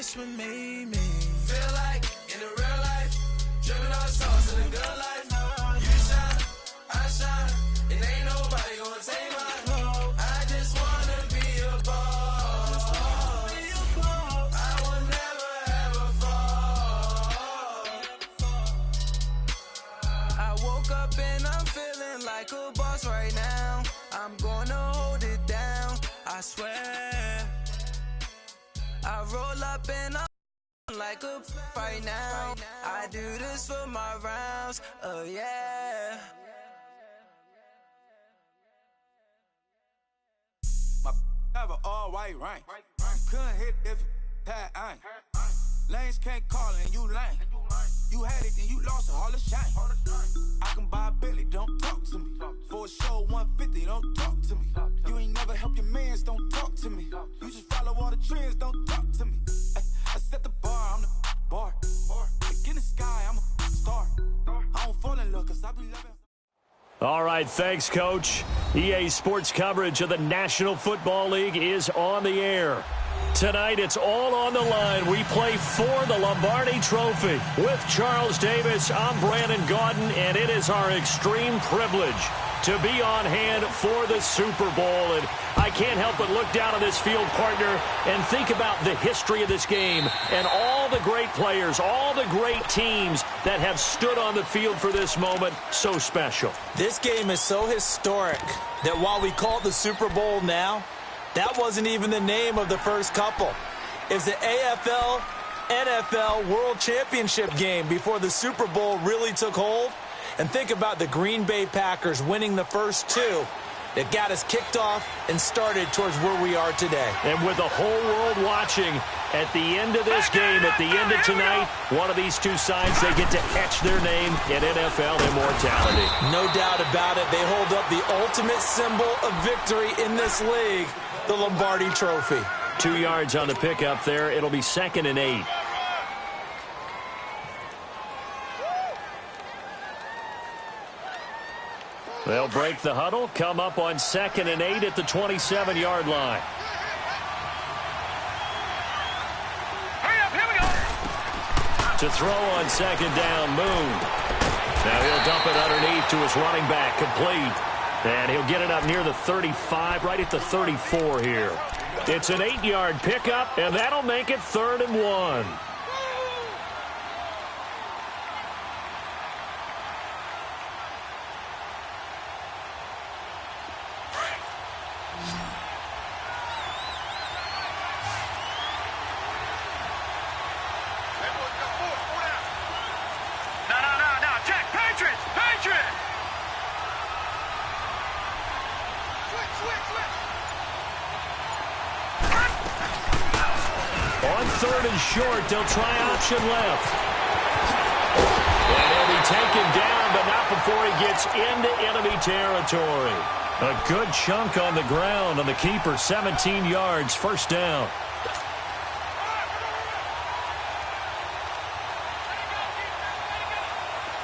that's what made me feel like in the real life, dripping all sauce in the good life. You shine, I shine, and ain't nobody gonna take my home. I just wanna be a boss. I will never ever fall. I woke up and I'm feeling like a boss right now. I'm gonna hold it down, I swear. I roll up and I'm like a right now. I do this for my rounds, oh yeah. My have an all white rank. Couldn't hit if it had ain't. Lanes can't call and you lame. You had it and you lost it, all the shame. I can buy a Billy, don't talk to me. For a show 150, don't talk to me. You ain't never helped your mans, don't talk to me. You just follow all the trends, don't talk to me. I set the bar, I'm the bar. Look in the sky, I'm a star. I don't fall in love, cause I be loving. All right, thanks, Coach. EA Sports coverage of the National Football League is on the air. Tonight, it's all on the line. We play for the Lombardi Trophy. With Charles Davis, I'm Brandon Gaudin, and it is our extreme privilege to be on hand for the Super Bowl. And I can't help but look down on this field, partner, and think about the history of this game and all the great players, all the great teams that have stood on the field for this moment. So special. This game is so historic that while we call it the Super Bowl now, that wasn't even the name of the first couple. It's the AFL, NFL World Championship game before the Super Bowl really took hold. And think about the Green Bay Packers winning the first two that got us kicked off and started towards where we are today. And with the whole world watching, at the end of this game, at the end of tonight, one of these two sides, they get to etch their name in NFL immortality. No doubt about it. They hold up the ultimate symbol of victory in this league, the Lombardi Trophy. 2 yards on the pickup there. It'll be 2nd and 8. They'll break the huddle, come up on 2nd and 8 at the 27-yard line. Hurry up, here we go. To throw on 2nd down, Moon. Now he'll dump it underneath to his running back, complete. And he'll get it up near the 35, right at the 34 here. It's an 8-yard pickup, and that'll make it 3rd and 1. No, Jack, Patriots! On 3rd and short, they'll try option left. And he'll be taken down, but not before he gets into enemy territory. A good chunk on the ground on the keeper, 17 yards, 1st down.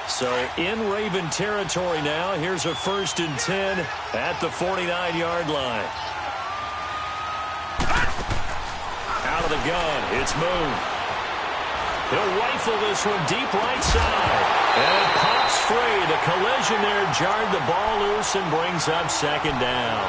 So in Raven territory now, here's a 1st and 10 at the 49-yard line. Out of the gun, it's Moon. He'll rifle this one deep right side. And it pops free. The collision there jarred the ball loose and brings up 2nd down.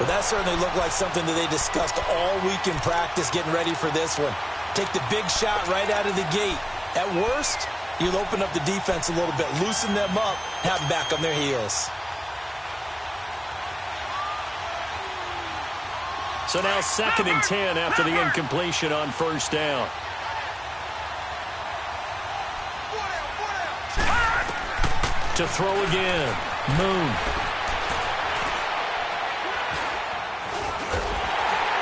Well, that certainly looked like something that they discussed all week in practice getting ready for this one. Take the big shot right out of the gate. At worst, you'll open up the defense a little bit, loosen them up, have them back on their heels. So now 2nd and 10 after the incompletion on 1st down. To throw again, Moon.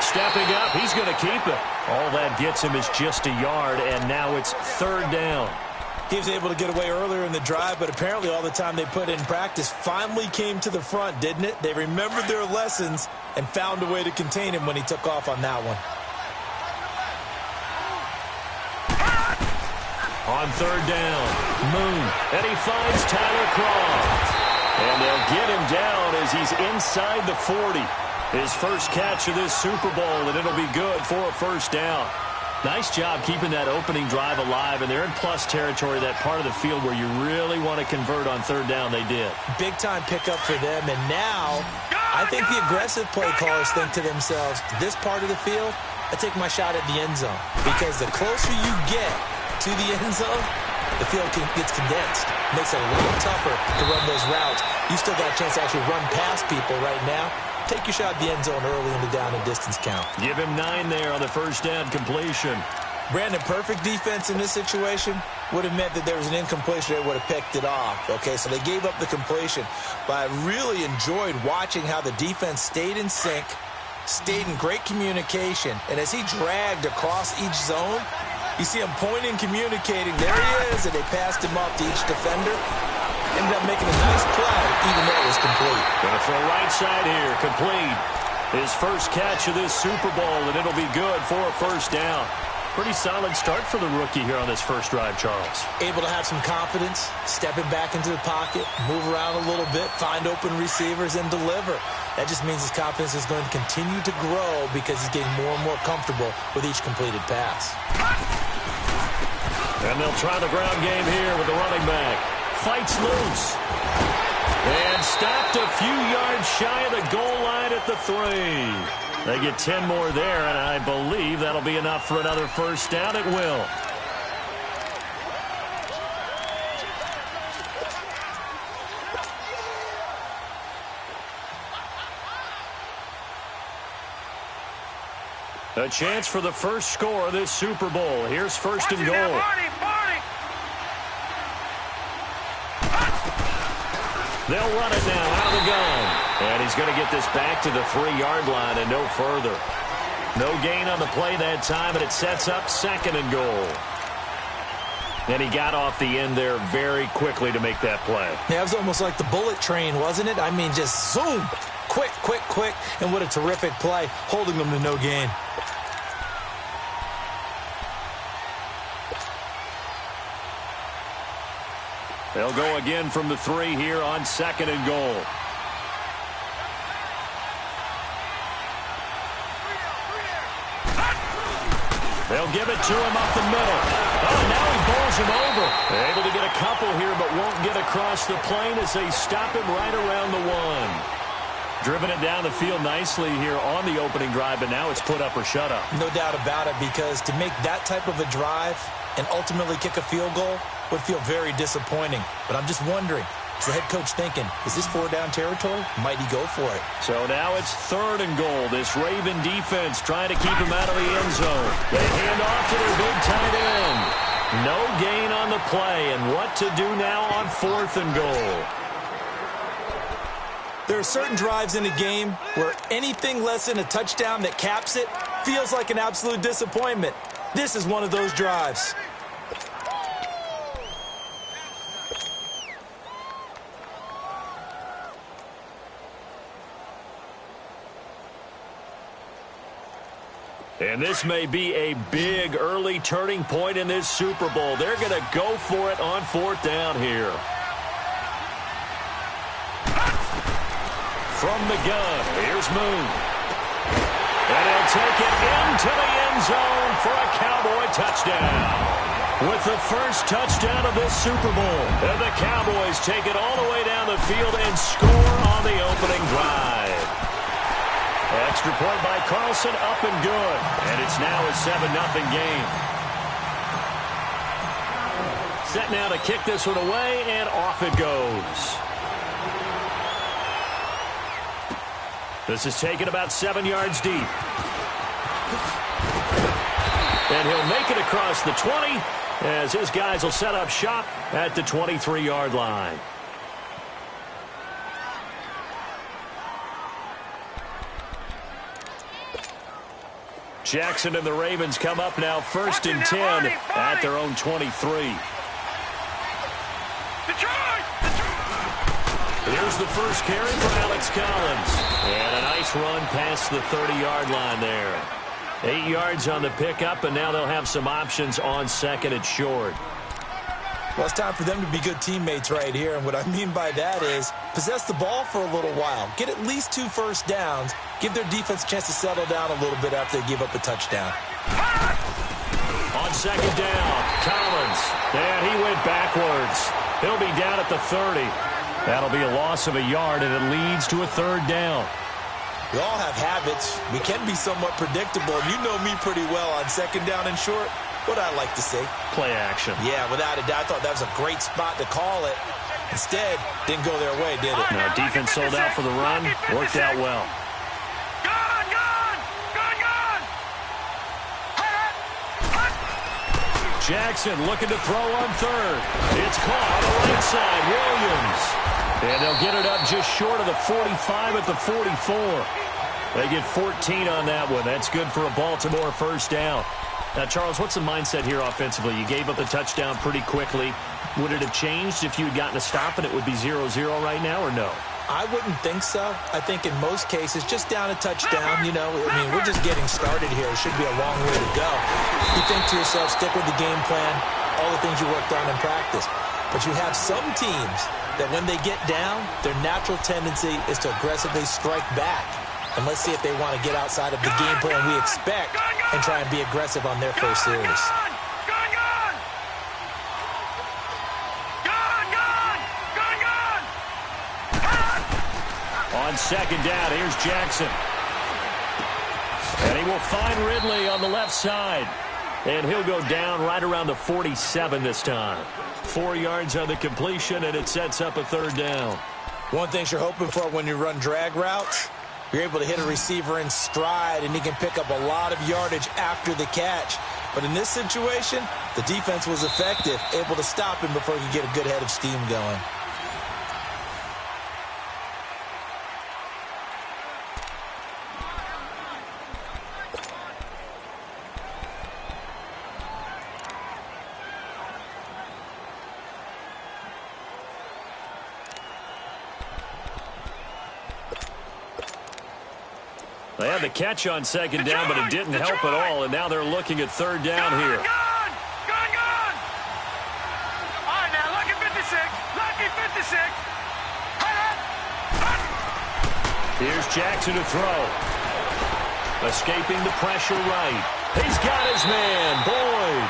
Stepping up, he's going to keep it. All that gets him is just a yard, and now it's 3rd down. He was able to get away earlier in the drive, but apparently all the time they put in practice finally came to the front, didn't it? They remembered their lessons and found a way to contain him when he took off on that one. On 3rd down, Moon, and he finds Tyler Croft. And they'll get him down as he's inside the 40. His first catch of this Super Bowl, and it'll be good for a 1st down. Nice job keeping that opening drive alive, and they're in plus territory, that part of the field where you really want to convert on third down. They did. Big-time pickup for them, and now I think the aggressive play callers think to themselves, this part of the field, I take my shot at the end zone, because the closer you get to the end zone, the field gets condensed. It makes it a little tougher to run those routes. You still got a chance to actually run past people right now. Take your shot at the end zone early in the down and distance count. Give him 9 there on the first down completion. Brandon, perfect defense in this situation would have meant that there was an incompletion. They would have picked it off. Okay, so they gave up the completion. But I really enjoyed watching how the defense stayed in sync, stayed in great communication. And as he dragged across each zone, you see him pointing, communicating. There he is, and they passed him off to each defender. Ended up making a nice play, even though it was complete. Going to throw right side here, complete. His first catch of this Super Bowl, and it'll be good for a first down. Pretty solid start for the rookie here on this first drive, Charles. Able to have some confidence, stepping back into the pocket, move around a little bit, find open receivers, and deliver. That just means his confidence is going to continue to grow because he's getting more and more comfortable with each completed pass. And they'll try the ground game here with the running back. Fights loose. And stopped a few yards shy of the goal line at the 3. They get 10 more there, and I believe that'll be enough for another first down. It will. A chance for the first score of this Super Bowl. Here's first and goal. They'll run it now out of the gun. And he's going to get this back to the 3-yard line and no further. No gain on the play that time, and it sets up second and goal. And he got off the end there very quickly to make that play. Yeah, it was almost like the bullet train, wasn't it? I mean, just zoom. Quick, quick, quick. And what a terrific play, holding them to no gain. They'll go again from the 3 here on second and goal. They'll give it to him up the middle. Oh, now he bowls him over. Able to get a couple here, but won't get across the plane as they stop him right around the 1. Driven it down the field nicely here on the opening drive, but now it's put up or shut up. No doubt about it, because to make that type of a drive and ultimately kick a field goal would feel very disappointing. But I'm just wondering, is the head coach thinking, is this 4-down territory? Might he go for it? So now it's third and goal. This Raven defense trying to keep him out of the end zone. They hand off to their big tight end. No gain on the play, and what to do now on fourth and goal. There are certain drives in a game where anything less than a touchdown that caps it feels like an absolute disappointment. This is one of those drives. And this may be a big early turning point in this Super Bowl. They're going to go for it on fourth down here. From the gun, here's Moon. And he'll take it into the end zone for a Cowboy touchdown. With the first touchdown of this Super Bowl, and the Cowboys take it all the way down the field and score on the opening drive. Extra point by Carlson, up and good. And it's now a 7-0 game. Set now to kick this one away, and off it goes. This is taken about 7 yards deep. And he'll make it across the 20 as his guys will set up shop at the 23-yard line. Jackson and the Ravens come up now first and 10 at their own 23. Here's the first carry for Alex Collins. And a nice run past the 30-yard line there. 8 yards on the pickup, and now they'll have some options on second and short. Well, it's time for them to be good teammates right here. And what I mean by that is possess the ball for a little while. Get at least 2 first downs. Give their defense a chance to settle down a little bit after they give up a touchdown. On second down, Collins. And he went backwards. He'll be down at the 30. That'll be a loss of a yard, and it leads to a third down. We all have habits. We can be somewhat predictable. You know me pretty well on second down and short. What I like to say? Play action. Yeah, without a doubt. I thought that was a great spot to call it. Instead, didn't go their way, did it? No, defense sold out for the run. Worked out well. Jackson looking to throw on third. It's caught on the right side. Williams. And they'll get it up just short of the 45 at the 44. They get 14 on that one. That's good for a Baltimore first down. Now, Charles, what's the mindset here offensively? You gave up the touchdown pretty quickly. Would it have changed if you had gotten a stop and it would be 0-0 right now, or no? I wouldn't think so. I think in most cases, just down a touchdown, you know, I mean, we're just getting started here. It should be a long way to go. You think to yourself, stick with the game plan, all the things you worked on in practice. But you have some teams that when they get down, their natural tendency is to aggressively strike back. And let's see if they want to get outside of the game plan we expect and try and be aggressive on their first series. On second down, here's Jackson. And he will find Ridley on the left side. And he'll go down right around the 47 this time. 4 yards on the completion, and it sets up a third down. One thing you're hoping for when you run drag routes, you're able to hit a receiver in stride, and he can pick up a lot of yardage after the catch. But in this situation, the defense was effective, able to stop him before he could get a good head of steam going. They had the catch on second down, but it didn't help at all, and now they're looking at third down here. Gone! All right, now, lucky 56. Lucky 56. Here's Jackson to throw. Escaping the pressure right. He's got his man, Boyd.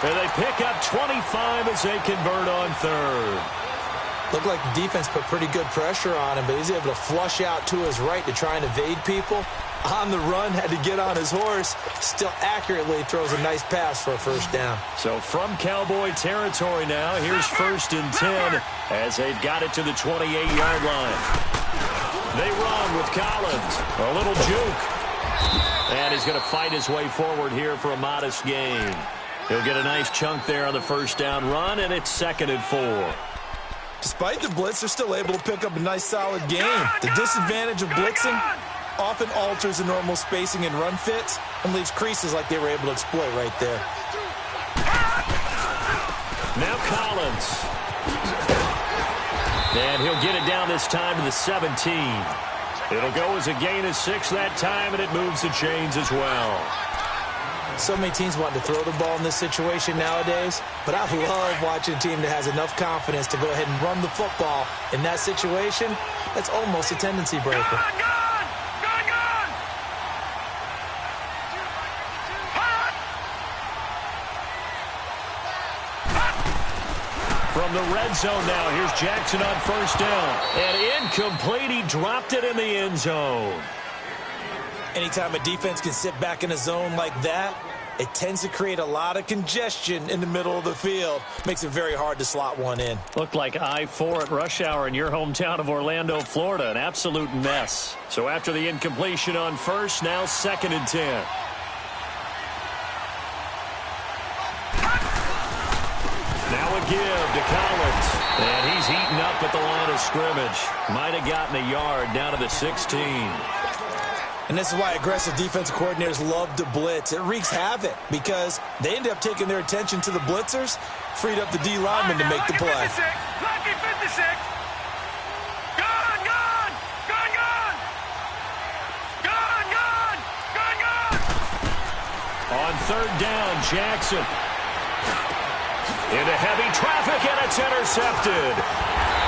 And they pick up 25 as they convert on third. Looked like the defense put pretty good pressure on him, but he's able to flush out to his right to try and evade people. On the run, had to get on his horse. Still accurately throws a nice pass for a first down. So from Cowboy territory now, here's 1st and 10 as they've got it to the 28-yard line. They run with Collins. A little juke. And he's going to fight his way forward here for a modest gain. He'll get a nice chunk there on the first down run, and it's 2nd and 4. Despite the blitz, they're still able to pick up a nice, solid game. The disadvantage of blitzing often alters the normal spacing and run fits and leaves creases like they were able to exploit right there. Now Collins. And he'll get it down this time to the 17. It'll go as a gain of 6 that time, and it moves the chains as well. So many teams want to throw the ball in this situation nowadays, but I love watching a team that has enough confidence to go ahead and run the football. In that situation, that's almost a tendency breaker. From the red zone now, here's Jackson on first down. And incomplete, he dropped it in the end zone. Anytime a defense can sit back in a zone like that, it tends to create a lot of congestion in the middle of the field. Makes it very hard to slot one in. Looked like I-4 at rush hour in your hometown of Orlando, Florida. An absolute mess. So after the incompletion on first, now 2nd and 10. Now a give to Collins. And he's heating up at the line of scrimmage. Might have gotten a yard down to the 16. And this is why aggressive defensive coordinators love to blitz. It wreaks havoc because they end up taking their attention to the blitzers, freed up the D lineman to make the play. Lucky 56. Gone! On third down, Jackson. Into heavy traffic, and it's intercepted.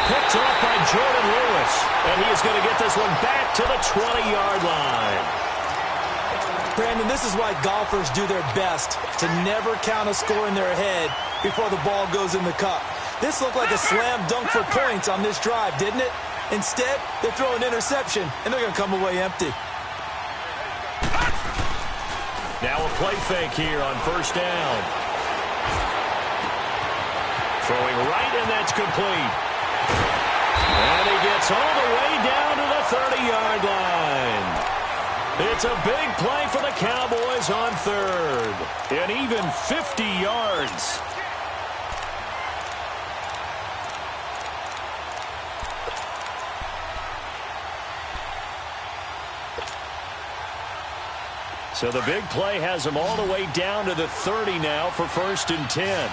Picked off by Jordan Lewis. And he is going to get this one back to the 20-yard line. Brandon, this is why golfers do their best to never count a score in their head before the ball goes in the cup. This looked like a slam dunk for points on this drive, didn't it? Instead, they throw an interception, and they're going to come away empty. Now a play fake here on first down. Throwing right, and that's complete. And he gets all the way down to the 30-yard line. It's a big play for the Cowboys on third. And even 50 yards. So the big play has them all the way down to the 30 now for 1st and 10.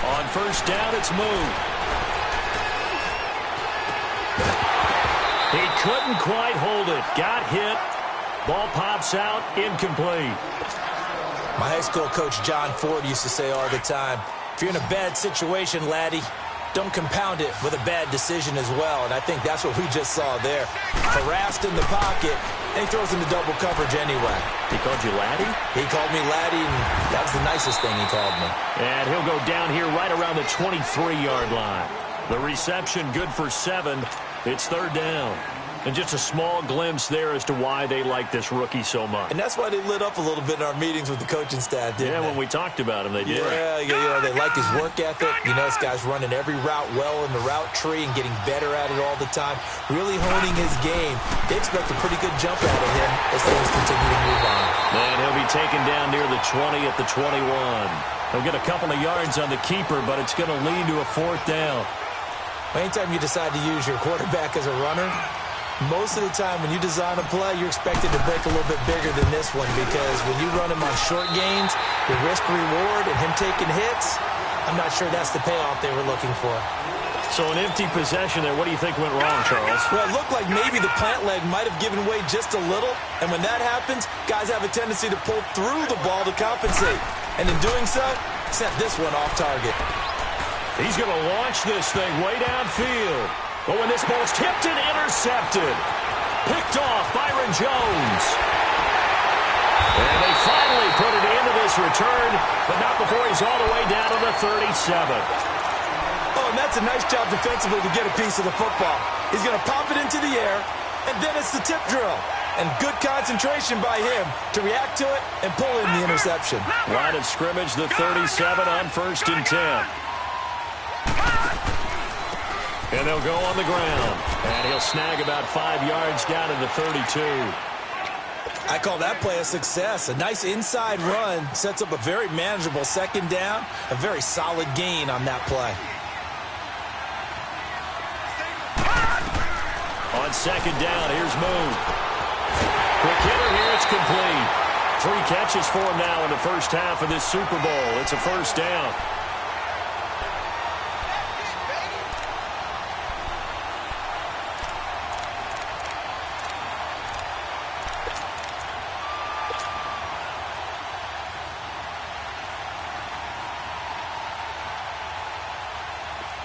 On first down, it's moved. He couldn't quite hold it. Got hit. Ball pops out. Incomplete. My high school coach, John Ford, used to say all the time, if you're in a bad situation, laddie, don't compound it with a bad decision as well. And I think that's what we just saw there. Harassed in the pocket, and he throws into double coverage anyway. He called you laddie? He called me laddie, and that was the nicest thing he called me. And he'll go down here right around the 23-yard line. The reception good for 7. It's third down. And just a small glimpse there as to why they like this rookie so much. And that's why they lit up a little bit in our meetings with the coaching staff, didn't they? Yeah, when we talked about him, they did. Yeah, they like his work ethic. You know, this guy's running every route well in the route tree and getting better at it all the time, really honing his game. They expect a pretty good jump out of him as things continue to move on. And he'll be taken down near the 20 at the 21. He'll get a couple of yards on the keeper, but it's going to lead to a 4th down. Anytime you decide to use your quarterback as a runner, most of the time when you design a play, you're expected to break a little bit bigger than this one, because when you run him on short gains, the risk-reward and him taking hits, I'm not sure that's the payoff they were looking for. So an empty possession there. What do you think went wrong, Charles? Well, it looked like maybe the plant leg might have given way just a little, and when that happens, guys have a tendency to pull through the ball to compensate. And in doing so, sent this one off target. He's going to launch this thing way downfield. But when this ball's tipped and intercepted, picked off Byron Jones. And they finally put it into this return, but not before he's all the way down to the 37. Oh, and that's a nice job defensively to get a piece of the football. He's going to pop it into the air, and then it's the tip drill. And good concentration by him to react to it and pull in the interception. Line of scrimmage, the 37 on 1st and 10. And they'll go on the ground. And he'll snag about 5 yards down to the 32. I call that play a success. A nice inside run sets up a very manageable 2nd down. A very solid gain on that play. On 2nd down, here's Moon. Quick hitter here, it's complete. 3 catches for him now in the first half of this Super Bowl. It's a 1st down.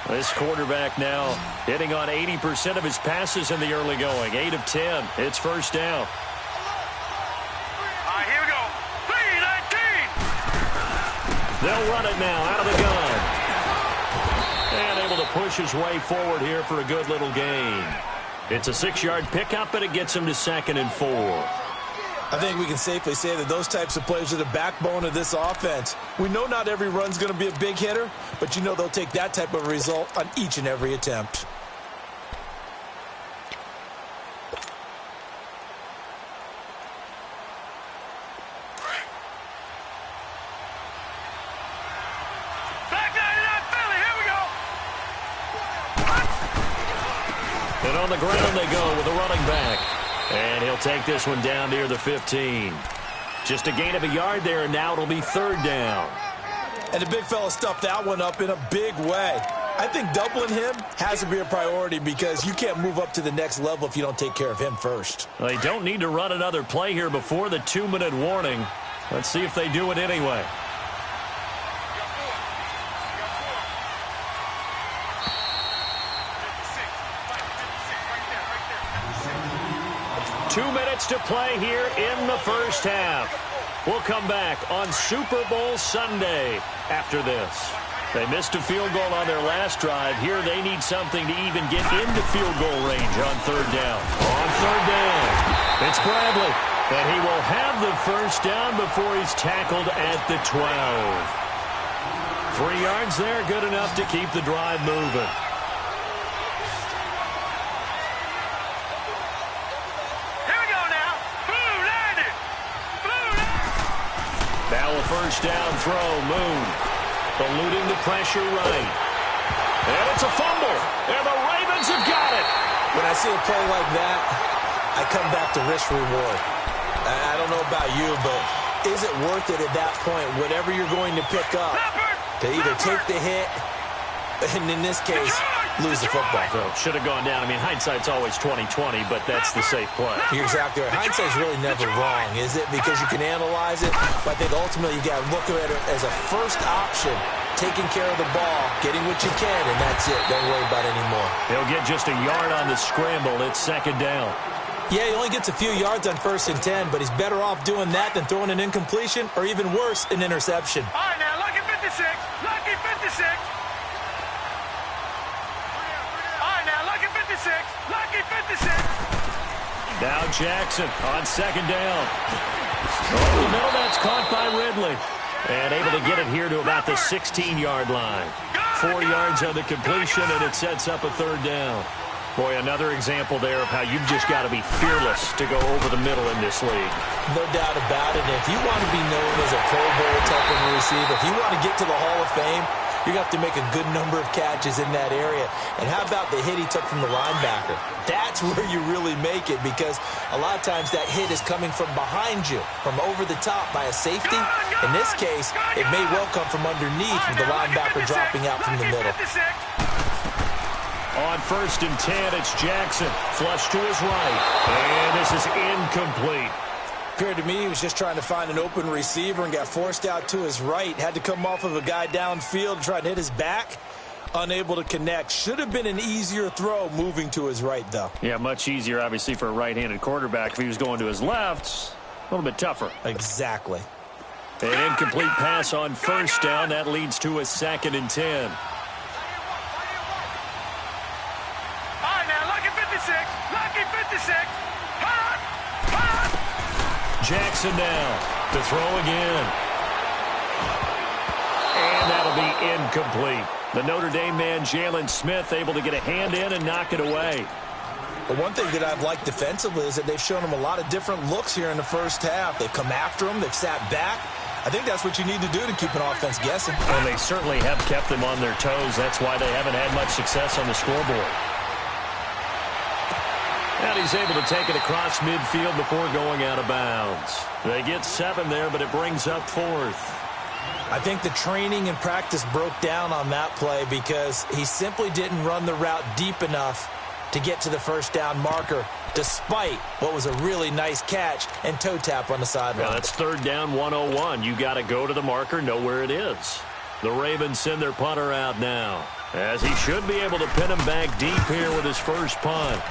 This quarterback now hitting on 80% of his passes in the early going. 8 of 10. It's 1st down. All right, here we go. 3-19. They'll run it now out of the gun. And able to push his way forward here for a good little gain. It's a 6-yard pickup, but it gets him to 2nd and 4. I think we can safely say that those types of plays are the backbone of this offense. We know not every run's going to be a big hitter, but you know they'll take that type of result on each and every attempt. Back 99 Philly, here we go. And on the ground they go with the running back. And he'll take this one down near the 15. Just a gain of a yard there, and now it'll be 3rd down. And the big fella stuffed that one up in a big way. I think doubling him has to be a priority, because you can't move up to the next level if you don't take care of him first. They don't need to run another play here before the 2-minute warning. Let's see if they do it anyway. 2 minutes to play here in the first half. We'll come back on Super Bowl Sunday after this. They missed a field goal on their last drive. Here they need something to even get into field goal range on third down. On third down, it's Bradley. And he will have the first down before he's tackled at the 12. 3 yards there, good enough to keep the drive moving. Now a first down throw, Moon. Eluding the pressure right. And it's a fumble. And the Ravens have got it. When I see a play like that, I come back to risk reward. I don't know about you, but is it worth it at that point, whatever you're going to pick up, to either take the hit, and in this case, lose the football? So should have gone down. I mean, hindsight's always 20/20, but that's the safe play. You're exactly right. Hindsight's really never wrong, is it? Because you can analyze it, but I think ultimately you got to look at it as a first option, taking care of the ball, getting what you can, and that's it. Don't worry about it anymore. He'll get just a yard on the scramble. It's second down. Yeah, he only gets a few yards on 1st and 10, but he's better off doing that than throwing an incompletion or even worse, an interception. All right, now, lucky 56. Lucky 56. All right, now, lucky 56. Lucky 56. Now Jackson on second down. Over the middle, that's caught by Ridley. And able to get it here to about the 16-yard line. 4 yards on the completion, and it sets up a third down. Boy, another example there of how you've just got to be fearless to go over the middle in this league. No doubt about it. And if you want to be known as a Pro Bowl type of receiver, if you want to get to the Hall of Fame, you're going to have to make a good number of catches in that area. And how about the hit he took from the linebacker? That's where you really make it, because a lot of times that hit is coming from behind you, from over the top by a safety. In this case, it may well come from underneath with the linebacker dropping out from the middle. On 1st and 10, it's Jackson. Flush to his right. And this is incomplete. Appeared to me he was just trying to find an open receiver and got forced out to his right. Had to come off of a guy downfield, try to hit his back. Unable to connect. Should have been an easier throw moving to his right, though. Yeah, much easier, obviously, for a right-handed quarterback. If he was going to his left, a little bit tougher. Exactly. An incomplete pass on 1st down. That leads to a 2nd and 10. Lucky 56. Jackson now to throw again. And that'll be incomplete. The Notre Dame man, Jalen Smith, able to get a hand in and knock it away. But one thing that I've liked defensively is that they've shown him a lot of different looks here in the first half. They've come after him. They've sat back. I think that's what you need to do to keep an offense guessing. Well, they certainly have kept them on their toes. That's why they haven't had much success on the scoreboard. And he's able to take it across midfield before going out of bounds. They get 7 there, but it brings up 4th. I think the training and practice broke down on that play because he simply didn't run the route deep enough to get to the first down marker, despite what was a really nice catch and toe tap on the sideline. Yeah, that's 3rd down 101. You got to go to the marker, know where it is. The Ravens send their punter out now, as he should be able to pin him back deep here with his first punt.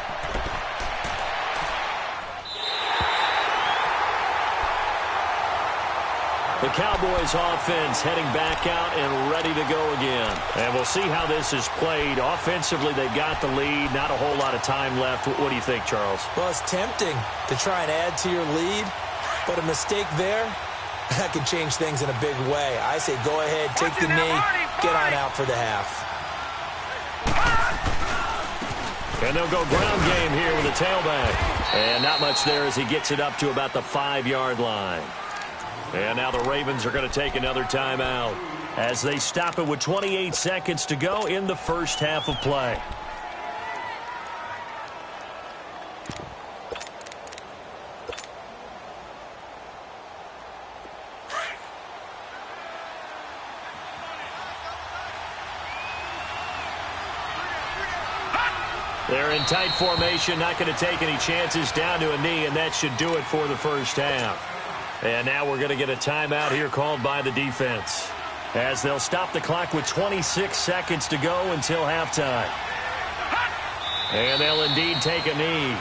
The Cowboys offense heading back out and ready to go again. And we'll see how this is played. Offensively, they got the lead. Not a whole lot of time left. What do you think, Charles? Well, it's tempting to try and add to your lead, but a mistake there, that can change things in a big way. I say go ahead, take the knee, get on out for the half. And they'll go ground game here with a tailback. And not much there as he gets it up to about the 5-yard line. And now the Ravens are going to take another timeout as they stop it with 28 seconds to go in the first half of play. They're in tight formation, not going to take any chances, down to a knee, and that should do it for the first half. And now we're going to get a timeout here called by the defense, as they'll stop the clock with 26 seconds to go until halftime. And they'll indeed take a knee.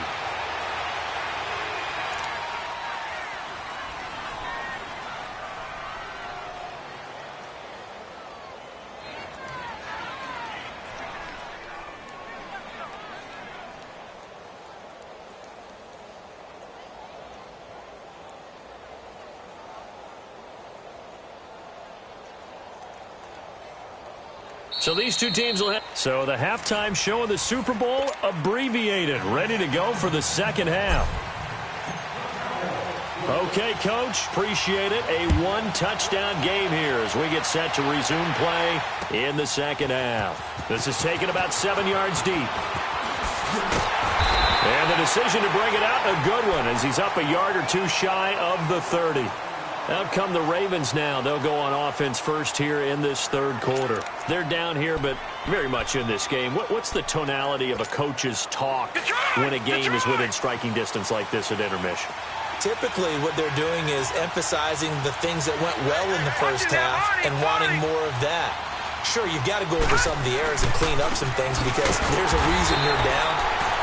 So these two teams will have... So the halftime show of the Super Bowl abbreviated, ready to go for the second half. Okay, Coach, appreciate it. A one-touchdown game here as we get set to resume play in the second half. This is taken about 7 yards deep. And the decision to bring it out, a good one, as he's up a yard or two shy of the 30. Out come the Ravens now. They'll go on offense first here in this third quarter. They're down here, but very much in this game. What's the tonality of a coach's talk when a game is within striking distance like this at intermission? Typically, what they're doing is emphasizing the things that went well in the first half and wanting more of that. Sure, you've got to go over some of the errors and clean up some things because there's a reason you're down.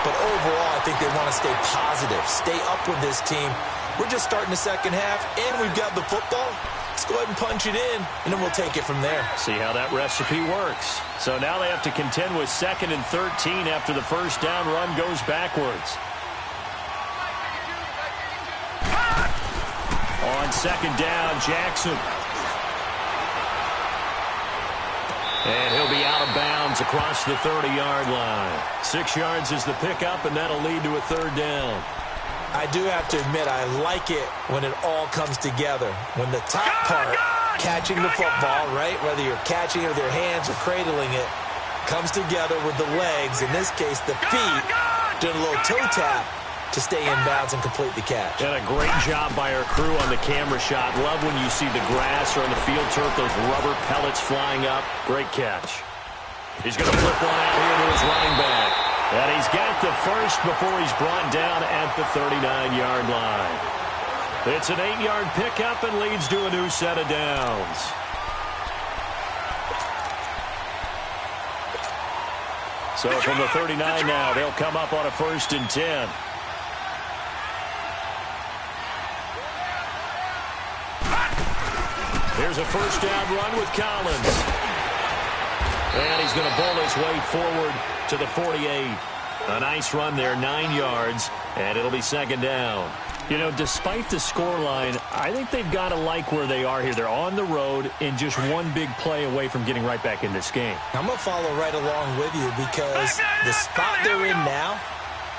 But overall, I think they want to stay positive, stay up with this team. We're just starting the second half, and we've got the football. Let's go ahead and punch it in, and then we'll take it from there. See how that recipe works. So now they have to contend with 2nd and 13 after the first down run goes backwards. On second down, Jackson. And he'll be out of bounds across the 30-yard line. 6 yards is the pickup, and that'll lead to a third down. I do have to admit, I like it when it all comes together. When the top part, catching the football, right, whether you're catching it with your hands or cradling it, comes together with the legs, in this case the feet, doing a little toe tap to stay in bounds and complete the catch. And a great job by our crew on the camera shot. Love when you see the grass or on the field turf, those rubber pellets flying up. Great catch. He's going to flip one out here to his running back. And he's got the first before he's brought down at the 39-yard line. It's an 8-yard pickup and leads to a new set of downs. So from the 39 now, they'll come up on a 1st and 10. Here's a first down run with Collins. And he's going to bowl his way forward to the 48. A nice run there, 9 yards, and it'll be second down. You know, despite the scoreline, I think they've got to like where they are here. They're on the road and just one big play away from getting right back in this game. I'm going to follow right along with you because the spot they're in now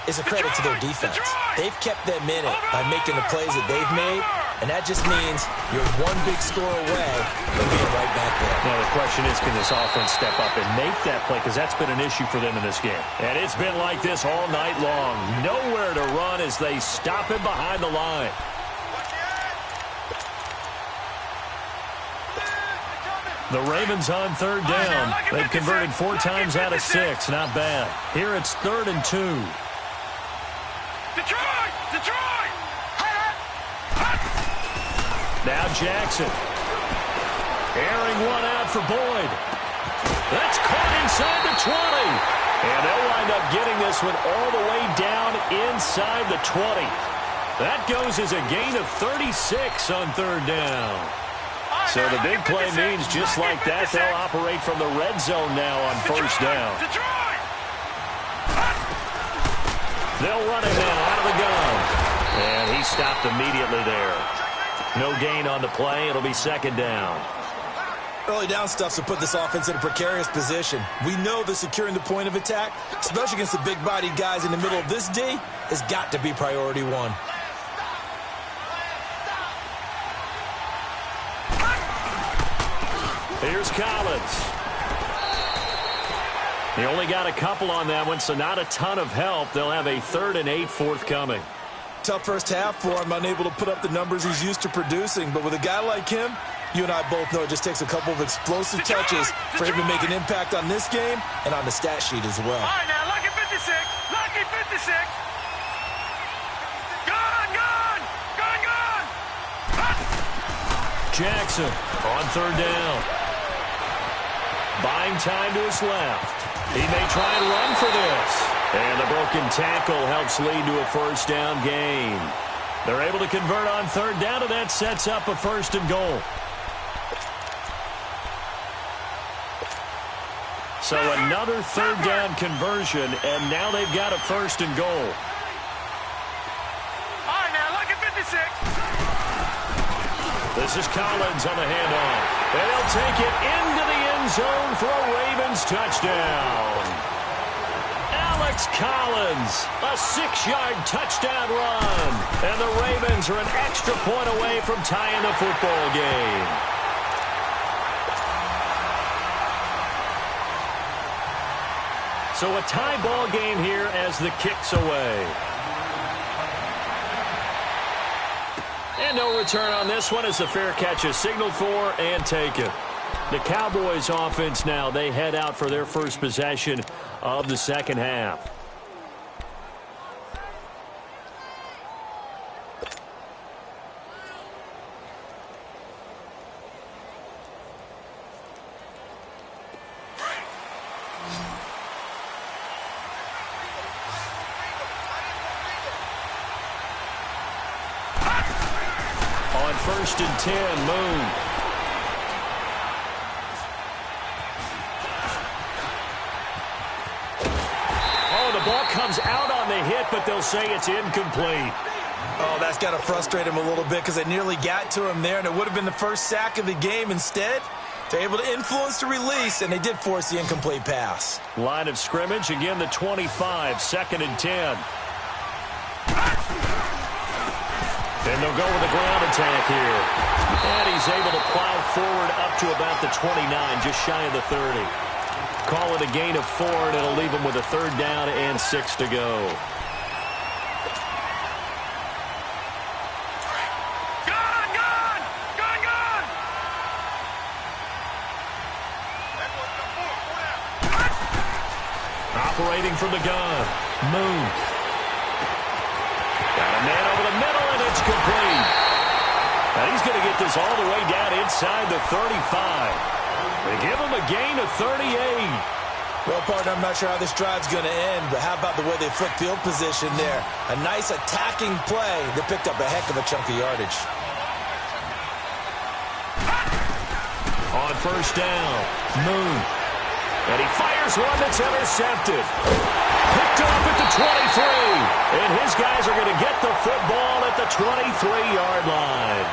is a credit to their defense. They've kept them in it by making the plays that they've made, and that just means you're one big score away from being right back there. Now the question is, can this offense step up and make that play? Because that's been an issue for them in this game. And it's been like this all night long. Nowhere to run as they stop him behind the line. The Ravens on third down. They've converted 4 times out of 6. Not bad. Here it's 3rd and 2. Detroit! Now Jackson. Airing one out for Boyd. That's caught inside the 20. And they'll wind up getting this one all the way down inside the 20. That goes as a gain of 36 on third down. So the big play means just like that, they'll operate from the red zone now on first down. They'll run it now out of the gun. And he stopped immediately there. No gain on the play. It'll be second down. Early down stuff to put this offense in a precarious position. We know that securing the point of attack, especially against the big-bodied guys in the middle of this D, has got to be priority one. Here's Collins. He only got a couple on that one, so not a ton of help. They'll have a 3rd and 8 forthcoming. Tough first half for him, unable to put up the numbers he's used to producing. But with a guy like him, you and I both know it just takes a couple of explosive touches for him to make an impact on this game and on the stat sheet as well. All right, now, lucky 56. Lucky 56. Gone. Jackson on third down. Buying time to his left. He may try and run for this. And the broken tackle helps lead to a first down gain. They're able to convert on third down, and that sets up a 1st and goal. So another third down conversion, and now they've got a 1st and goal. All right, now, lucky 56. This is Collins on the handoff. And he'll take it into the end end zone for a Ravens touchdown. Alex Collins, a 6-yard touchdown run. And the Ravens are an extra point away from tying the football game. So a tie ball game here as the kick's away. And no return on this one as the fair catch is signaled for and taken. The Cowboys offense now, they head out for their first possession of the second half. On 1st and 10, Moon. Oh, the ball comes out on the hit, but they'll say it's incomplete. Oh, that's got to frustrate him a little bit because they nearly got to him there, and it would have been the first sack of the game. Instead, they're able to influence the release, and they did force the incomplete pass. Line of scrimmage, again the 25, 2nd and 10. And they'll go with a ground attack here. And he's able to plow forward up to about the 29, just shy of the 30. Call it a gain of 4, and it'll leave him with a 3rd down and 6 to go. Operating from the gun, Moon. Got a man over the middle, and it's complete. And he's going to get this all the way down inside the 35. They give him a gain of 38. Well, partner, I'm not sure how this drive's going to end, but how about the way they flipped field position there? A nice attacking play that picked up a heck of a chunk of yardage. On 1st down, Moon. And he fires one that's intercepted. Picked off at the 23. And his guys are going to get the football at the 23-yard line.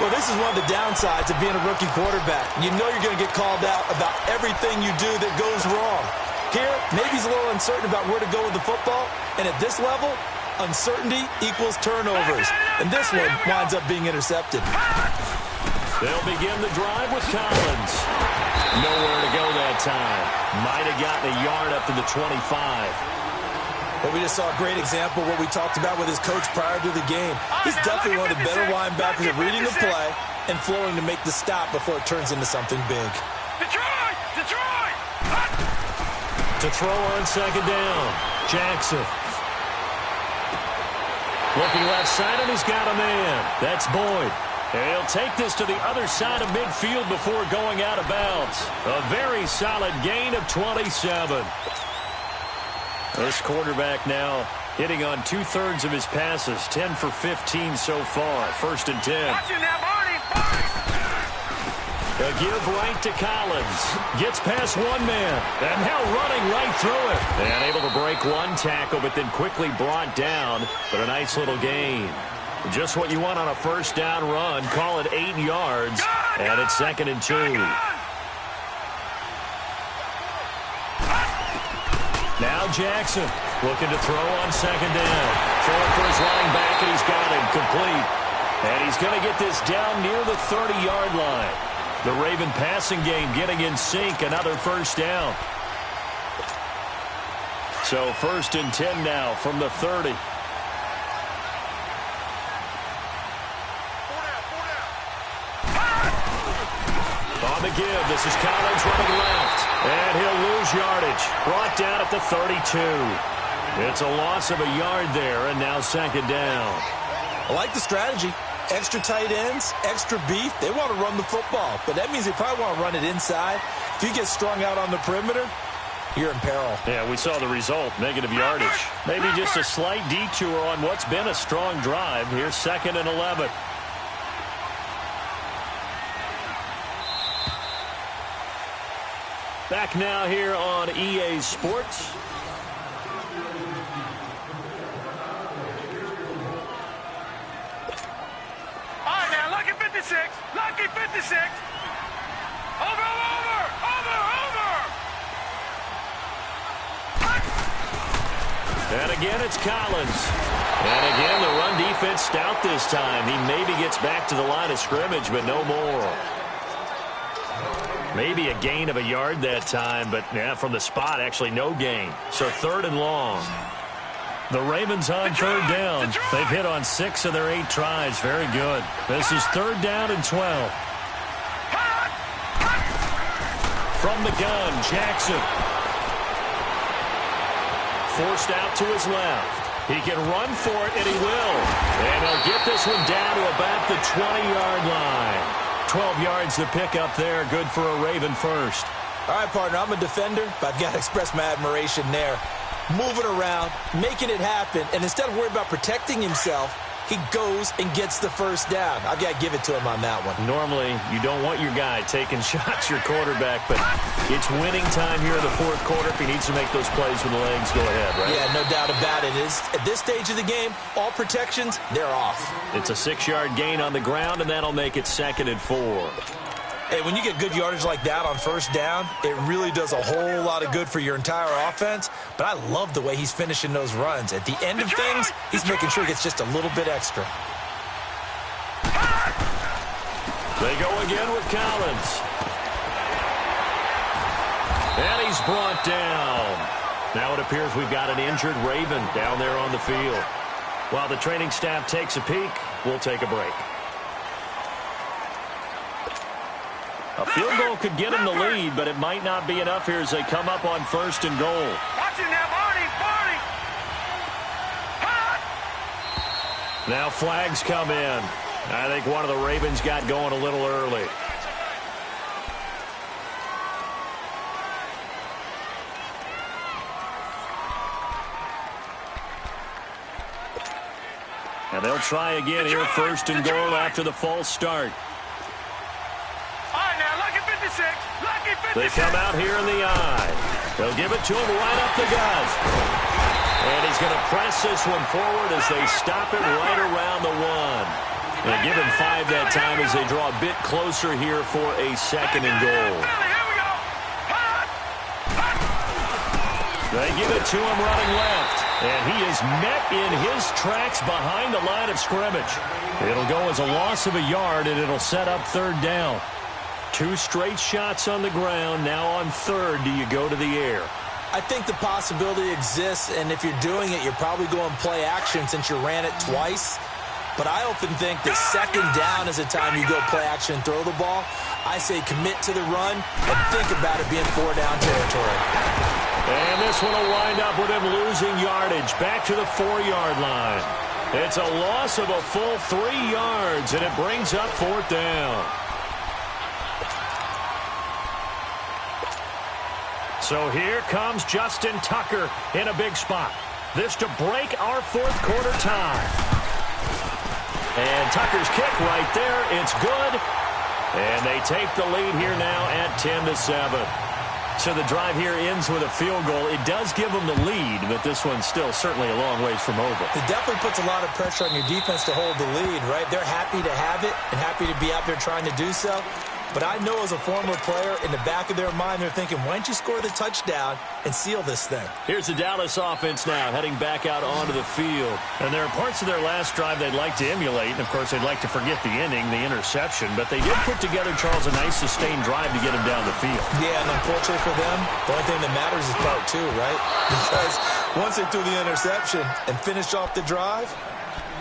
Well, this is one of the downsides of being a rookie quarterback. You know you're going to get called out about everything you do that goes wrong. Here, maybe he's a little uncertain about where to go with the football. And at this level, uncertainty equals turnovers. And this one winds up being intercepted. They'll begin the drive with Collins. Nowhere to go that time. Might have gotten a yard up to the 25. Well, we just saw a great example of what we talked about with his coach prior to the game. He's definitely one of the better linebackers at reading the play and flowing to make the stop before it turns into something big. Detroit! Detroit! To throw on 2nd down, Jackson. Looking left side, and he's got a man. That's Boyd. And he'll take this to the other side of midfield before going out of bounds. A very solid gain of 27. This quarterback now hitting on 2/3 of his passes, 10 for 15 so far. 1st and 10. Watch it now, Barney! A give right to Collins. Gets past one man. And now running right through it. And able to break one tackle, but then quickly brought down. But a nice little gain. Just what you want on a 1st down run. Call it 8 yards. And it's 2nd and 2. Now Jackson looking to throw on 2nd down. Throwing for his running back, and he's got him complete. And he's going to get this down near the 30-yard line. The Raven passing game getting in sync. Another 1st down. So 1st and 10 now from the 30. On the give, this is Collins running left. And he'll lose yardage. Brought down at the 32. It's a loss of a yard there, and now 2nd down. I like the strategy. Extra tight ends, extra beef. They want to run the football, but that means they probably want to run it inside. If you get strung out on the perimeter, you're in peril. Yeah, we saw the result, negative yardage. Maybe just a slight detour on what's been a strong drive. Here's 2nd and 11. Back now here on EA Sports. All right, now, lucky 56. Lucky 56. Over, over, over. And again, it's Collins. And again, the run defense stout this time. He maybe gets back to the line of scrimmage, but no more. Maybe a gain of a yard that time, but yeah, from the spot, actually no gain. So 3rd and long. The Ravens on 3rd down. They've hit on 6 of their 8 tries. Very good. This is 3rd down and 12. From the gun, Jackson. Forced out to his left. He can run for it, and he will. And he'll get this one down to about the 20-yard line. 12 yards to pick up there. Good for a Raven first. All right, partner, I'm a defender, but I've got to express my admiration there. Moving around, making it happen, and instead of worrying about protecting himself, he goes and gets the first down. I've got to give it to him on that one. Normally, you don't want your guy taking shots, your quarterback, but it's winning time here in the 4th quarter. If he needs to make those plays with the legs, go ahead, right? Yeah, no doubt about it. At this stage of the game, all protections, they're off. It's a 6-yard gain on the ground, and that'll make it 2nd and 4. Hey, when you get good yardage like that on first down, it really does a whole lot of good for your entire offense. But I love the way he's finishing those runs. At the end of things, he's making sure he gets just a little bit extra. They go again with Collins. And he's brought down. Now it appears we've got an injured Raven down there on the field. While the training staff takes a peek, we'll take a break. A field goal could get him the lead, but it might not be enough here as they come up on 1st and goal. Watch it now, Barney. Now flags come in. I think one of the Ravens got going a little early. And they'll try again here, 1st and goal after the false start. They come out here in the eye. They'll give it to him right up the gut. And he's going to press this one forward as they stop it right around the 1. They give him 5 that time as they draw a bit closer here for a 2nd and goal. They give it to him running left. And he is met in his tracks behind the line of scrimmage. It'll go as a loss of a yard, and it'll set up 3rd down. 2 straight shots on the ground. Now on 3rd, do you go to the air? I think the possibility exists, and if you're doing it, you're probably going play action since you ran it twice. But I often think that 2nd down is the time you go play action and throw the ball. I say commit to the run and think about it being 4-down territory. And this one will wind up with him losing yardage back to the 4-yard line. It's a loss of a full 3 yards, and it brings up 4th down. So here comes Justin Tucker in a big spot. This to break our 4th quarter tie. And Tucker's kick right there. It's good. And they take the lead here now at 10-7. So the drive here ends with a field goal. It does give them the lead, but this one's still certainly a long ways from over. It definitely puts a lot of pressure on your defense to hold the lead, right? They're happy to have it and happy to be out there trying to do so. But I know as a former player, in the back of their mind, they're thinking, why don't you score the touchdown and seal this thing? Here's the Dallas offense now heading back out onto the field. And there are parts of their last drive they'd like to emulate. And, of course, they'd like to forget the ending, the interception. But they did put together, Charles, a nice sustained drive to get him down the field. Yeah, and unfortunately for them, the only thing that matters is part 2, right? Because once they threw the interception and finished off the drive,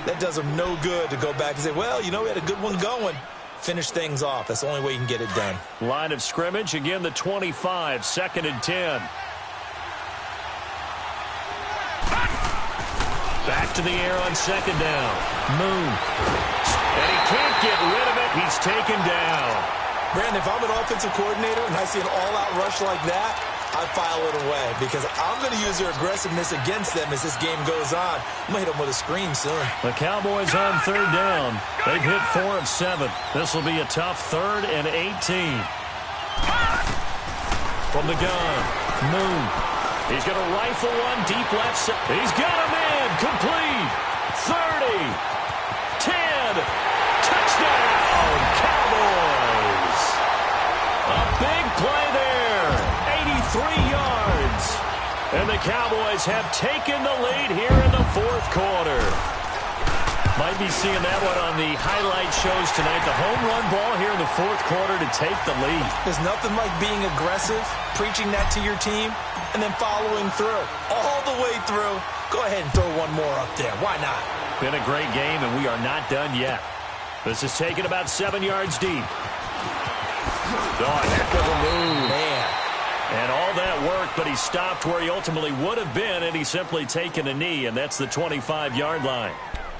that does them no good to go back and say, well, you know, we had a good one going. Finish things off. That's the only way you can get it done. Line of scrimmage, again the 25, 2nd and 10. Back to the air on 2nd down. Moon. And he can't get rid of it. He's taken down. Brandon, if I'm an offensive coordinator and I see an all-out rush like that, I file it away because I'm going to use their aggressiveness against them as this game goes on. I'm going to hit them with a screen soon. The Cowboys on 3rd down. They've hit 4 of 7. This will be a tough 3rd and 18. From the gun, Moon. He's going to rifle one deep left side. He's got a man. Complete. 30. 10. Touchdown, Cowboys. A big play there. 83 yards. And the Cowboys have taken the lead here in the fourth quarter. Might be seeing that one on the highlight shows tonight. The home run ball here in the fourth quarter to take the lead. There's nothing like being aggressive, preaching that to your team, and then following through. All the way through. Go ahead and throw one more up there. Why not? Been a great game, and we are not done yet. This is taken about 7 yards deep. Oh, heck of a move. Man. And all that work, but he stopped where he ultimately would have been, and he's simply taken a knee, and that's the 25-yard line.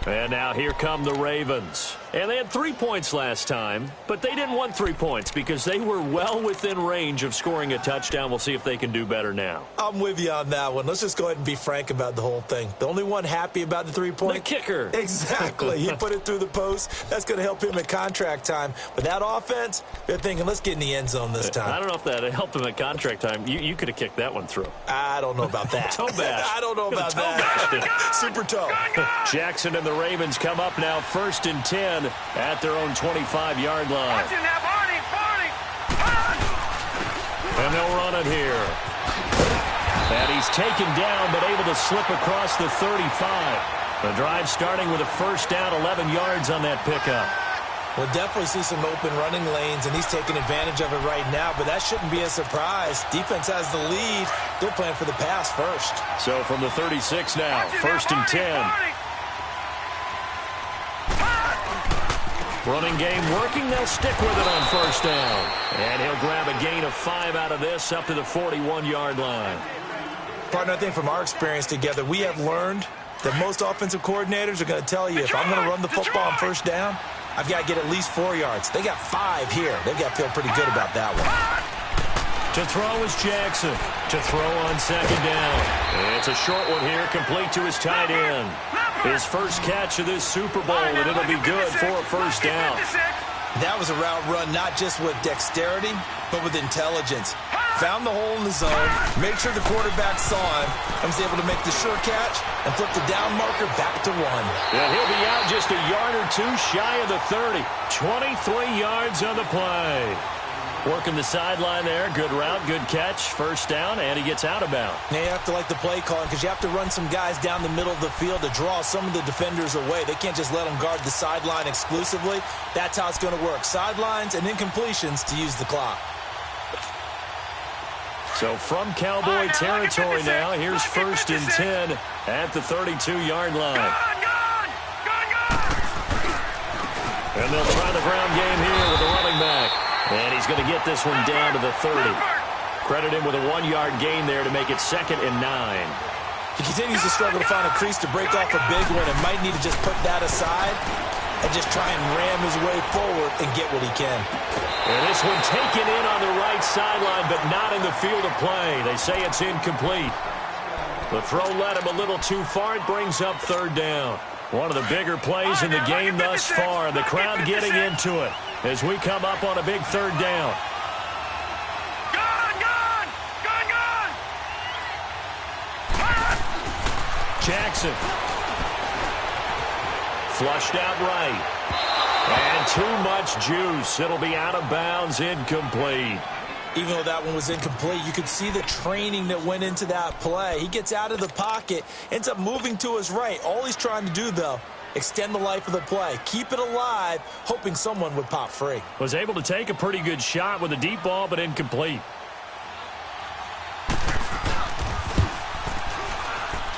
And now here come the Ravens. And they had 3 points last time, but they didn't want 3 points because they were well within range of scoring a touchdown. We'll see if they can do better now. I'm with you on that one. Let's just go ahead and be frank about the whole thing. The only one happy about the 3-point? The kicker. Exactly. He put it through the post. That's going to help him at contract time. But that offense, they're thinking, let's get in the end zone this time. I don't know if that helped him at contract time. You could have kicked that one through. I don't know about that. Toe bash. I don't know about that. Super toe. Jackson and the Ravens come up now 1st and 10 at their own 25-yard line. And they'll run it here. And he's taken down but able to slip across the 35. The drive starting with a first down, 11 yards on that pickup. We'll definitely see some open running lanes, and he's taking advantage of it right now, but that shouldn't be a surprise. Defense has the lead. They're playing for the pass first. So from the 36 now, 1st and 10. Running game working. They'll stick with it on first down. And he'll grab a gain of 5 out of this up to the 41-yard line. Partner, I think from our experience together, we have learned that most offensive coordinators are going to tell you, if I'm going to run the football on first down, I've got to get at least 4 yards. They got 5 here. They've got to feel pretty good about that one. To throw is Jackson. To throw on second down. It's a short one here, complete to his tight end. His first catch of this Super Bowl, and it'll be good for a first down. That was a route run not just with dexterity, but with intelligence. Found the hole in the zone, made sure the quarterback saw him, and was able to make the sure catch and flip the down marker back to 1. And he'll be out just a yard or 2 shy of the 30. 23 yards on the play. Working the sideline there. Good route, good catch. First down, and he gets out of bounds. Now you have to like the play calling because you have to run some guys down the middle of the field to draw some of the defenders away. They can't just let them guard the sideline exclusively. That's how it's going to work. Sidelines and incompletions to use the clock. So from Cowboy territory now, here's 1st and 10 at the 32-yard line. And they'll try the ground game here with the running back. And he's going to get this one down to the 30. Credit him with a 1-yard gain there to make it 2nd and 9. He continues to struggle to find a crease to break off a big one and might need to just put that aside and just try and ram his way forward and get what he can. And this one taken in on the right sideline, but not in the field of play. They say it's incomplete. The throw led him a little too far. It brings up 3rd down. One of the bigger plays in the game thus far, and the crowd getting into it as we come up on a big 3rd down. Jackson. Flushed out right. And too much juice. It'll be out of bounds, incomplete. Even though that one was incomplete, you could see the training that went into that play. He gets out of the pocket, ends up moving to his right. All he's trying to do, though, extend the life of the play. Keep it alive, hoping someone would pop free. Was able to take a pretty good shot with a deep ball, but incomplete.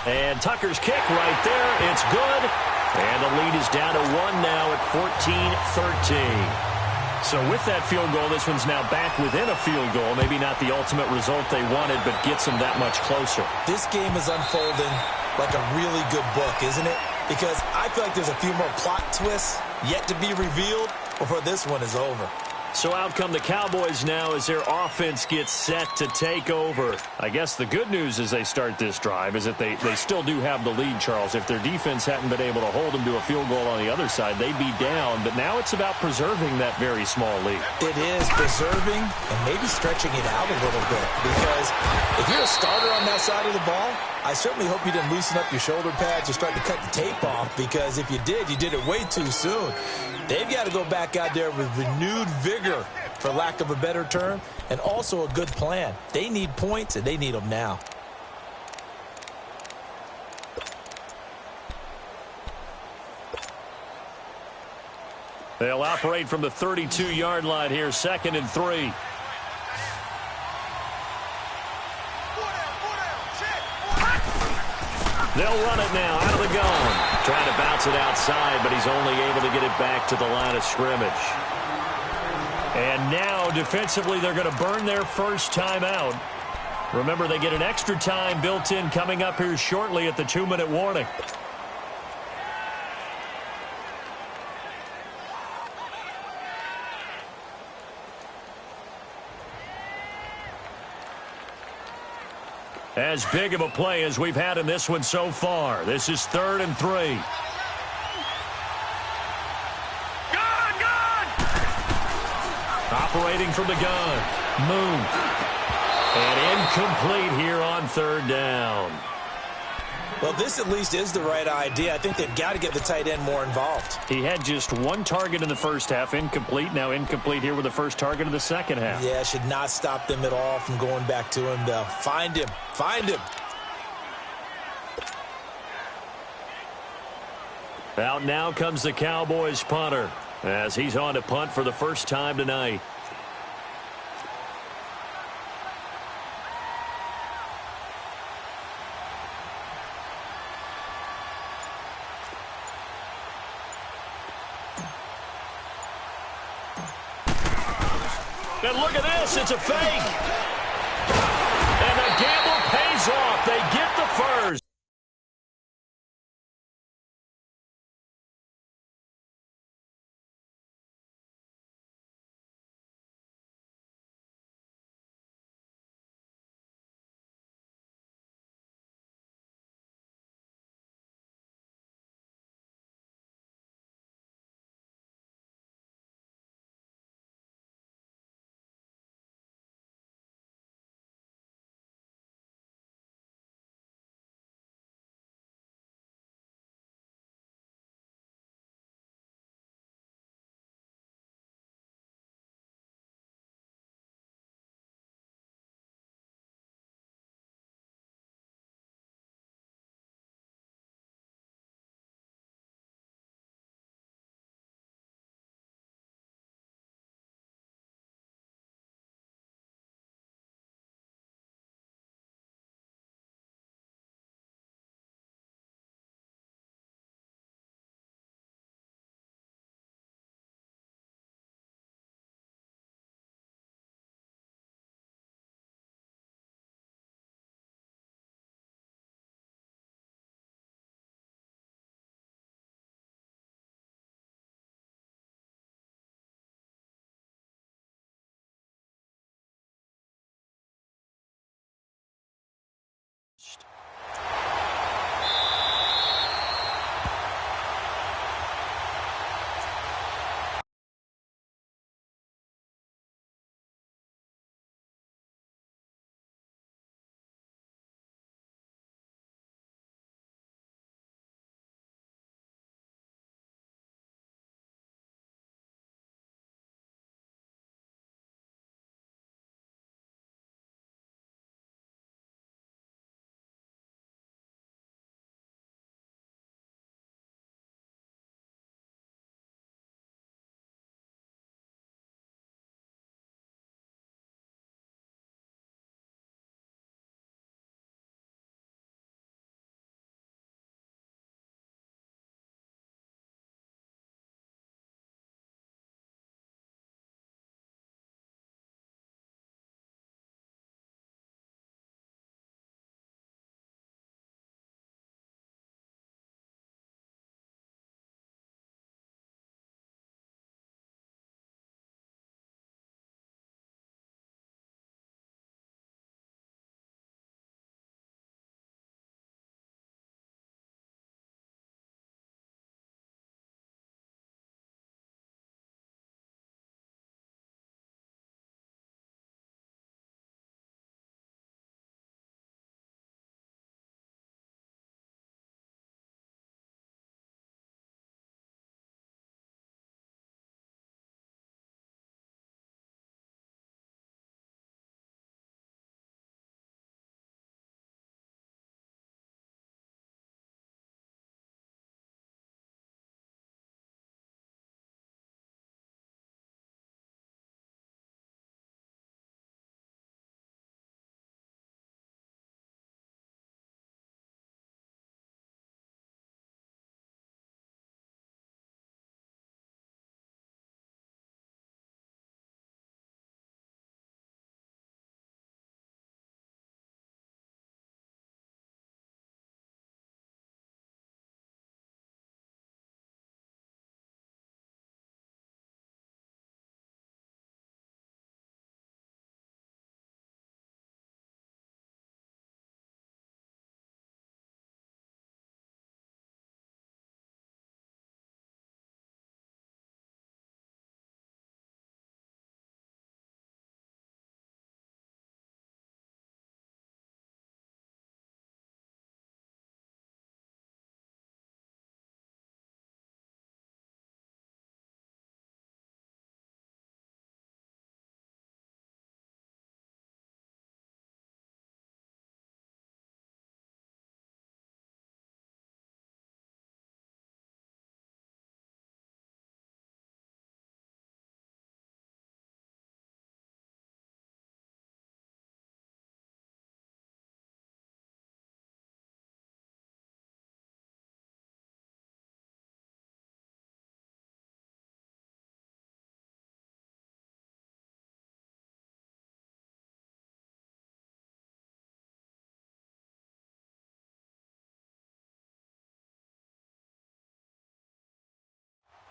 And Tucker's kick right there. It's good. And the lead is down to 1 now at 14-13. So with that field goal, this one's now back within a field goal. Maybe not the ultimate result they wanted, but gets them that much closer. This game is unfolding like a really good book, isn't it? Because I feel like there's a few more plot twists yet to be revealed before this one is over. So out come the Cowboys now as their offense gets set to take over. I guess the good news as they start this drive is that they still do have the lead, Charles. If their defense hadn't been able to hold them to a field goal on the other side, they'd be down. But now it's about preserving that very small lead. It is preserving and maybe stretching it out a little bit. Because if you're a starter on that side of the ball, I certainly hope you didn't loosen up your shoulder pads or start to cut the tape off. Because if you did it way too soon. They've got to go back out there with renewed vigor, for lack of a better term, and also a good plan. They need points, and they need them now. They'll operate from the 32-yard line here, 2nd and 3. They'll run it now out of the gun. Trying to bounce it outside, but he's only able to get it back to the line of scrimmage. And now, defensively, they're going to burn their first timeout. Remember, they get an extra time built in coming up here shortly at the 2-minute warning. As big of a play as we've had in this one so far. This is 3rd and 3. Gun! Operating from the gun. Move. And incomplete here on 3rd down. Well, this at least is the right idea. I think they've got to get the tight end more involved. He had just 1 target in the first half, incomplete. Now incomplete here with the first target of the second half. Yeah, should not stop them at all from going back to him, though. Find him. Find him. Out now comes the Cowboys punter as he's on to punt for the first time tonight. And look at this, it's a fake. And the gamble pays off. They get the first.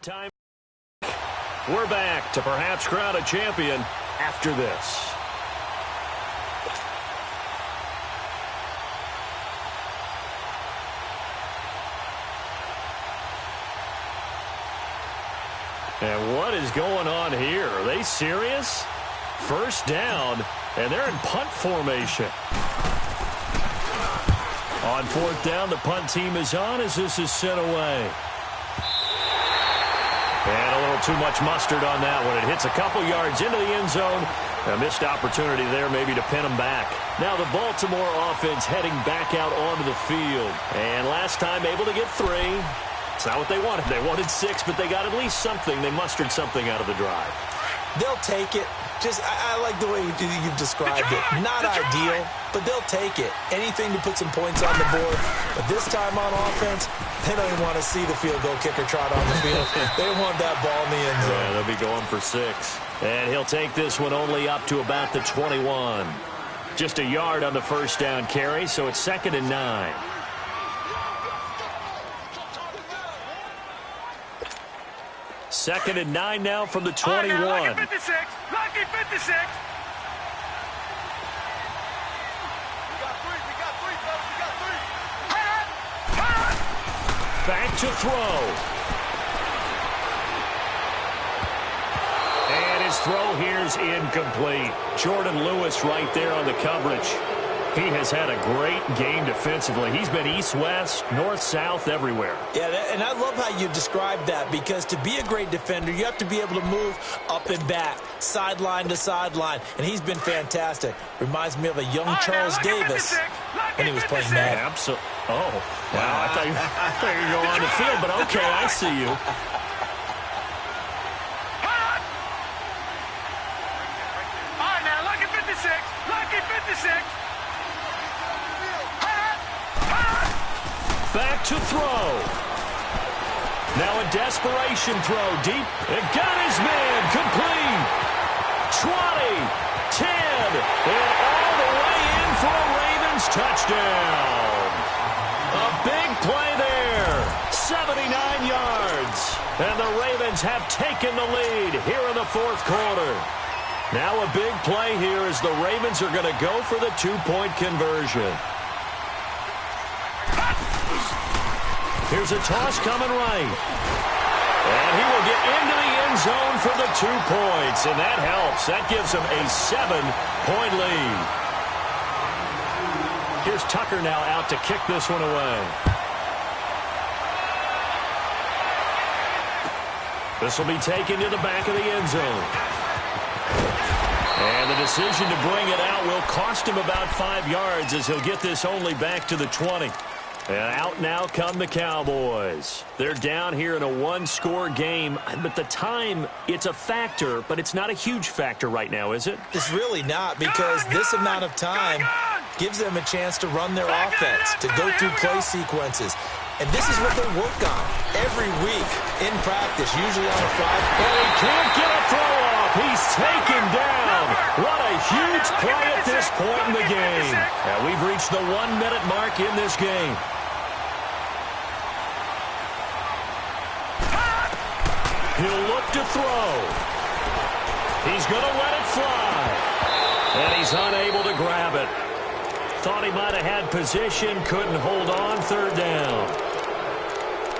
Time. We're back to perhaps crown a champion after this. And what is going on here? Are they serious? First down, and they're in punt formation. On fourth down, the punt team is on as this is sent away. And a little too much mustard on that one. It hits a couple yards into the end zone. A missed opportunity there maybe to pin them back. Now the Baltimore offense heading back out onto the field. And last time able to get 3. It's not what they wanted. They wanted 6, but they got at least something. They mustered something out of the drive. They'll take it. I like the way you've described it. Not ideal, but they'll take it. Anything to put some points on the board. But this time on offense, they don't even want to see the field goal kicker trot on the field. They want that ball in the end zone. Yeah, they'll be going for 6. And he'll take this one only up to about the 21. Just a yard on the first down carry, so it's 2nd and 9. Second and 9 now from the 21. Lucky 56. Lucky 56. We got 3. We got 3, fellas. We got 3. Back to throw. And his throw here's incomplete. Jordan Lewis right there on the coverage. He has had a great game defensively. He's been east-west, north-south, everywhere. Yeah, and I love how you described that, because to be a great defender, you have to be able to move up and back, sideline to sideline, and he's been fantastic. Reminds me of a young Charles Davis when he was playing Madden. Absolutely. Oh, wow. I thought you were going on the field, but okay, I see you. All right, now, lucky 56. Lucky 56. Back to throw. Now a desperation throw deep. It got his man complete. 20, 10, and all the way in for a Ravens touchdown. A big play there. 79 yards. And the Ravens have taken the lead here in the fourth quarter. Now a big play here as the Ravens are going to go for the 2-point conversion. Here's a toss coming right. And he will get into the end zone for the 2 points. And that helps. That gives him a 7-point lead. Here's Tucker now out to kick this one away. This will be taken to the back of the end zone. And the decision to bring it out will cost him about 5 yards as he'll get this only back to the 20. And out now come the Cowboys. They're down here in a 1-score game, but the time, it's a factor, but it's not a huge factor right now, is it? It's really not, because this amount of time gives them a chance to run their offense, to go through play sequences. And this is what they work on every week in practice, usually on a Friday. Well, he can't get a throw off. He's taken down. What a huge play at this point in the game. And we've reached the 1-minute mark in this game. He'll look to throw. He's going to let it fly. And he's unable to grab it. Thought he might have had position, couldn't hold on, 3rd down.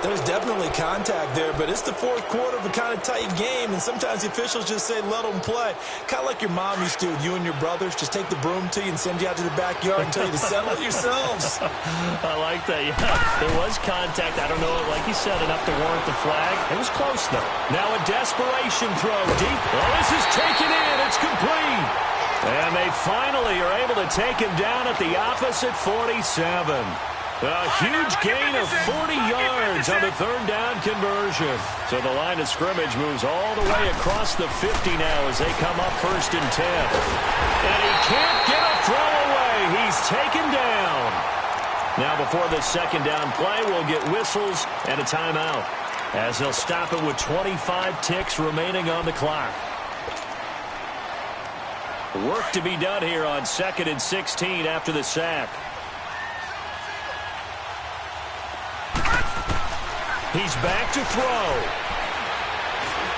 There's definitely contact there, but it's the fourth quarter of a kind of tight game, and sometimes the officials just say, let them play. Kind of like your mom used to with you and your brothers. Just take the broom to you and send you out to the backyard and tell you to settle it yourselves. I like that, yeah. There was contact. I don't know, like you said, enough to warrant the flag. It was close, though. Now a desperation throw deep. Oh, this is taken in. It's complete. And they finally are able to take him down at the opposite 47. A huge gain of 40 yards on the 3rd down conversion. So the line of scrimmage moves all the way across the 50 now as they come up 1st and 10. And he can't get a throw away. He's taken down. Now before the 2nd down play, we'll get whistles and a timeout as they'll stop it with 25 ticks remaining on the clock. Work to be done here on 2nd and 16 after the sack. He's back to throw.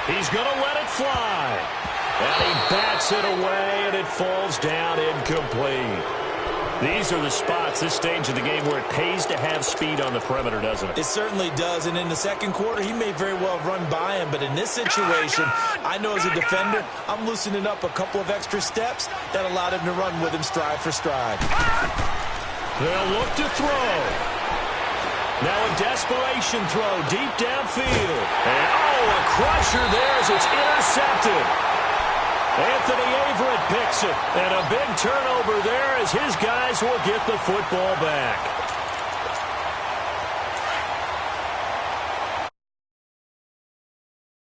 He's going to let it fly. And he bats it away, and it falls down incomplete. These are the spots, this stage of the game, where it pays to have speed on the perimeter, doesn't it? It certainly does, and in the second quarter, he may very well run by him, but in this situation, I know as a defender, I'm loosening up a couple of extra steps that allowed him to run with him stride for stride. They'll look to throw. Now a desperation throw deep downfield. And, a crusher there as it's intercepted. Anthony Averett picks it, and a big turnover there as his guys will get the football back.